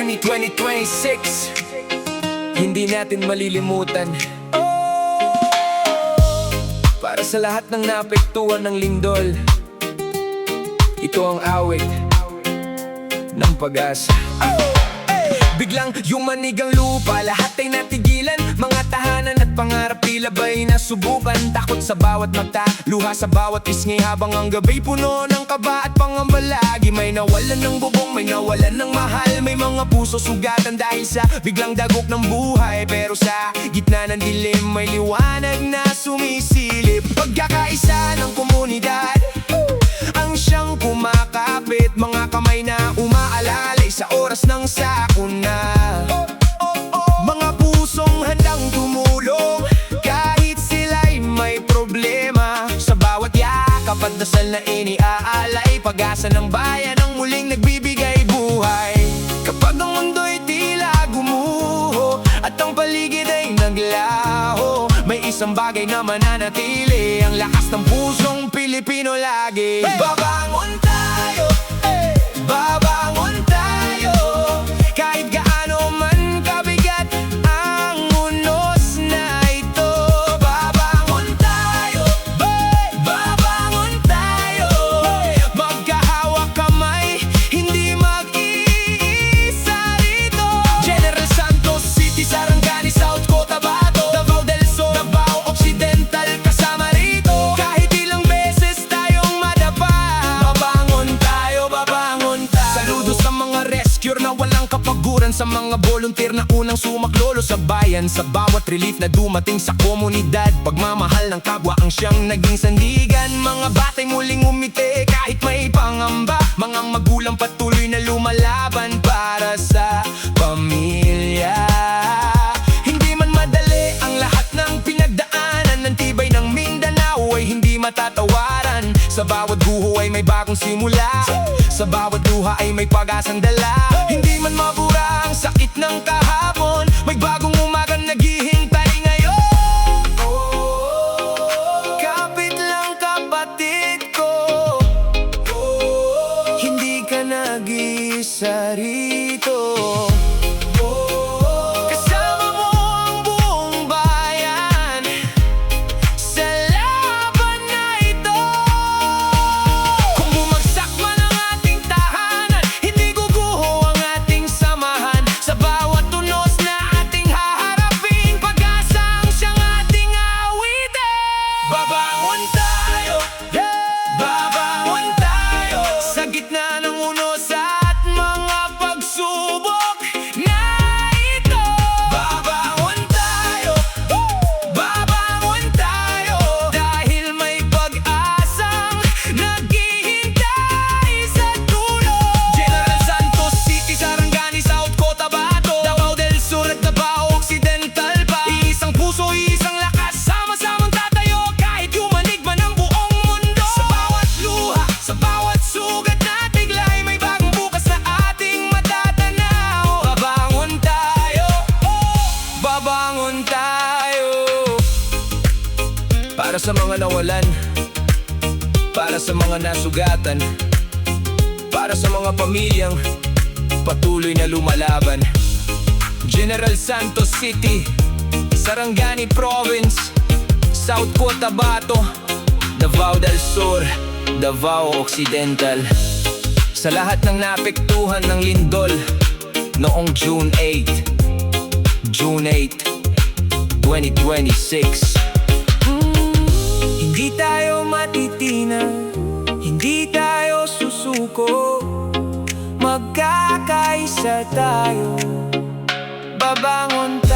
Journey 2026, hindi natin malilimutan. Para sa lahat ng naapektuhan ng lindol, ito ang awit ng pag-asa. Biglang yumanig ang lupa, lahat ay natigilan. Mga tahanan at pangarap tila ba'y nasubukan. Takot sa bawat mata, luha sa bawat pisngi, habang ang gabi puno ng kaba at pangamba. Lagi may nawalan ng bubong, may nawalan ng mahal. May mga puso sugatan dahil sa biglang dagok ng buhay. Pero sa gitna ng dilim, may liwanag na sumisilip. Pagkakaisa ng komunidad ang siyang kumakapit, mga kamay na umaalalay sa oras ng sakuna. Mga pusong handang tumulong kahit sila'y may problema. Sa bawat yakap at dasal na iniaalay, pag-asa ng bayan ang muling nagbibigay buhay. Kapag ang mundo'y tila gumuho at ang paligid ay naglaho, may isang bagay na mananatili, ang lakas ng pusong Pilipino lagi. Babangon tayo, babangon tayo, kahit gaano man kabigat ang unos na ito. Babangon tayo, babangon tayo, magkahawak kamay, hindi mag-iisa rito. General Santos City, Sarangani, South Cotabato, Davao del Sur, Davao Occidental, kasama rito. Kahit ilang beses tayong madapa, babangon tayo, babangon tayo. Saludo sa mga rescuer na walang kapaguran, sa mga volunteer na unang sumaklolo sa bayan. Sa bawat relief na dumating sa komunidad, pagmamahal ng kapwa ang siyang naging sandigan. Mga batay muling umiti kahit may pangamba, mga magulang patuloy na lumalaban para sa pamilya. Hindi man madali ang lahat ng pinagdaanan, ng tibay ng Mindanao ay hindi matatawaran. Sa bawat guho ay may bagong simula, sa bawat luha ay may pag-asang dala. Hindi man mabura ang sakit ng kahapon, may bagong umagang naghihintay ngayon. Kapit lang kapatid ko, hindi ka nag-iisa rito. Kasama mo ang buong bayan sa laban na ito. Kung bumagsak man ang ating tahanan, hindi guguho ang ating samahan. Sa bawat tunos na ating haharapin, pag-asa ang siyang ating awitin. Babangon tayo, babangon tayo, sa gitna ng unos at mga pagsubok na ito. Babangon tayo, babangon tayo, dahil may pag-asang naghihintay sa dulo. General Santos City, Sarangani, South Cotabato, Davao del Sur at Davao Occidental pa. Isang puso, isang lakas, sama-samang tatayo kahit yumanig man ang buong mundo. Sa bawat luha, sa bawat sugat na tiglay, may bagong bukas na ating matatanaw. Babangon tayo, babangon tayo, para sa mga nawalan, para sa mga nasugatan, para sa mga pamilyang patuloy na lumalaban. General Santos City, Sarangani Province, South Cotabato, Davao del Sur, Davao Occidental. Sa lahat ng naapektuhan ng lindol noong June 8, 2026. Hindi tayo matitinag, hindi tayo susuko, magkakaisa tayo, babangon tayo.